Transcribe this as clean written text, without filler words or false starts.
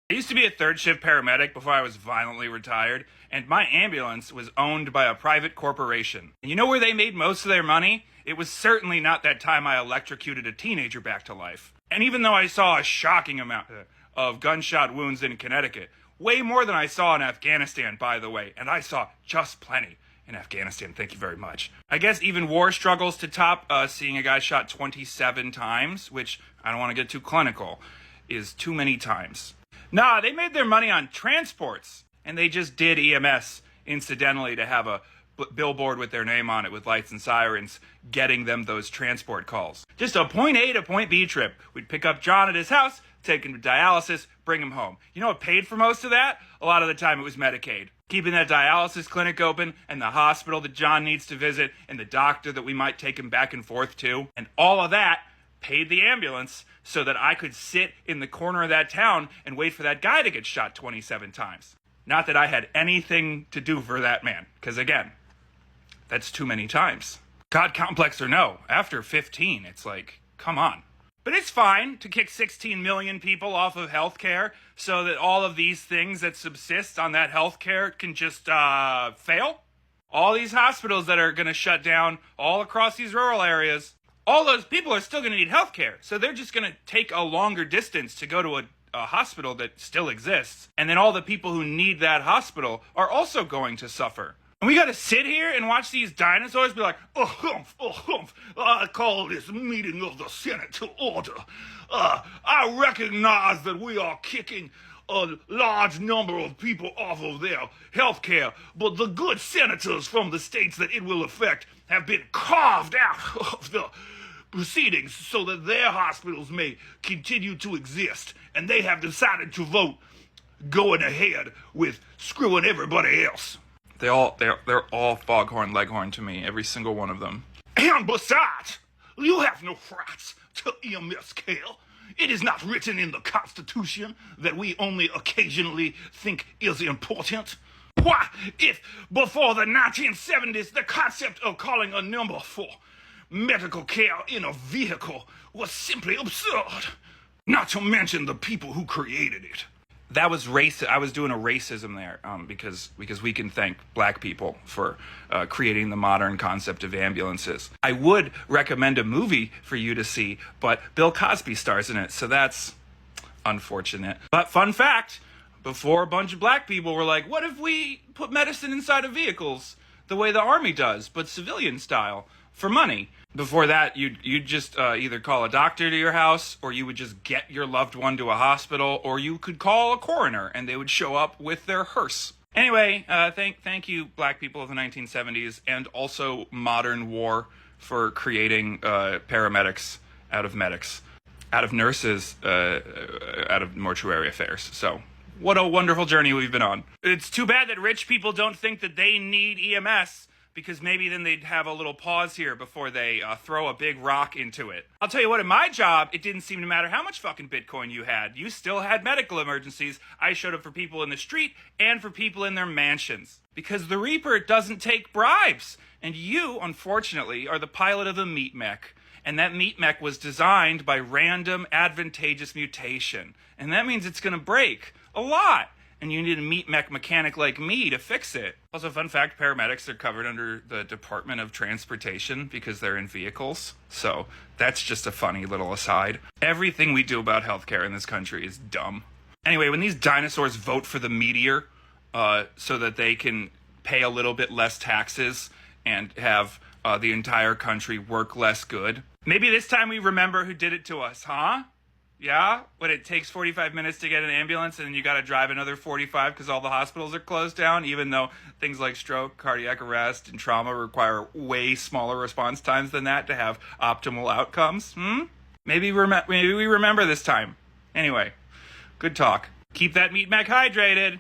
I used to be a third shift paramedic before I was violently retired, and my ambulance was owned by a private corporation. And you know where they made most of their money? It was certainly not that time I electrocuted a teenager back to life. And even though I saw a shocking amount of gunshot wounds in Connecticut, way more than I saw in Afghanistan, by the way, and I saw just plenty in Afghanistan, thank you very much. I guess even war struggles to top seeing a guy shot 27 times, which I don't want to get too clinical, is too many times. Nah, they made their money on transports, and they just did EMS incidentally to have a billboard with their name on it with lights and sirens getting them those transport calls. Just a point A to point B trip. We'd pick up John at his house, take him to dialysis, bring him home. You know what paid for most of that? A lot of the time it was Medicaid. Keeping that dialysis clinic open, and the hospital that John needs to visit, and the doctor that we might take him back and forth to, and all of that paid the ambulance so that I could sit in the corner of that town and wait for that guy to get shot 27 times. Not that I had anything to do for that man, because again, that's too many times. God complex or no, after 15, it's like, come on. But it's fine to kick 16 million people off of healthcare so that all of these things that subsist on that healthcare can just fail. All these hospitals that are going to shut down all across these rural areas, all those people are still going to need healthcare. So they're just going to take a longer distance to go to a hospital that still exists. And then all the people who need that hospital are also going to suffer. And we got to sit here and watch these dinosaurs be like, oh humph, I call this meeting of the Senate to order. I recognize that we are kicking a large number of people off of their health care, but the good senators from the states that it will affect have been carved out of the proceedings so that their hospitals may continue to exist, and they have decided to vote going ahead with screwing everybody else. They're all foghorn leghorn to me, every single one of them. And besides, you have no rights to EMS care. It is not written in the Constitution that we only occasionally think is important. Why, if before the 1970s the concept of calling a number for medical care in a vehicle was simply absurd, not to mention the people who created it. That was I was doing a racism there because we can thank black people for creating the modern concept of ambulances. I would recommend a movie for you to see, but Bill Cosby stars in it, so that's unfortunate. But fun fact, before a bunch of black people were like, what if we put medicine inside of vehicles the way the army does, but civilian style, for money? Before that, you'd just either call a doctor to your house, or you would just get your loved one to a hospital, or you could call a coroner, and they would show up with their hearse. Anyway, thank you, black people of the 1970s, and also modern war, for creating paramedics out of medics, out of nurses, out of mortuary affairs. So, what a wonderful journey we've been on. It's too bad that rich people don't think that they need EMS, because maybe then they'd have a little pause here before they throw a big rock into it. I'll tell you what, in my job, it didn't seem to matter how much fucking Bitcoin you had. You still had medical emergencies. I showed up for people in the street and for people in their mansions. Because the Reaper doesn't take bribes. And you, unfortunately, are the pilot of a meat mech. And that meat mech was designed by random advantageous mutation. And that means it's going to break a lot. And you need a meat mech mechanic like me to fix it. Also, fun fact, paramedics are covered under the Department of Transportation because they're in vehicles. So that's just a funny little aside. Everything we do about healthcare in this country is dumb. Anyway, when these dinosaurs vote for the meteor so that they can pay a little bit less taxes and have the entire country work less good, maybe this time we remember who did it to us, huh? Yeah, when it takes 45 minutes to get an ambulance and then you got to drive another 45 because all the hospitals are closed down, even though things like stroke, cardiac arrest, and trauma require way smaller response times than that to have optimal outcomes. Maybe we remember this time. Anyway, good talk. Keep that meat mech hydrated.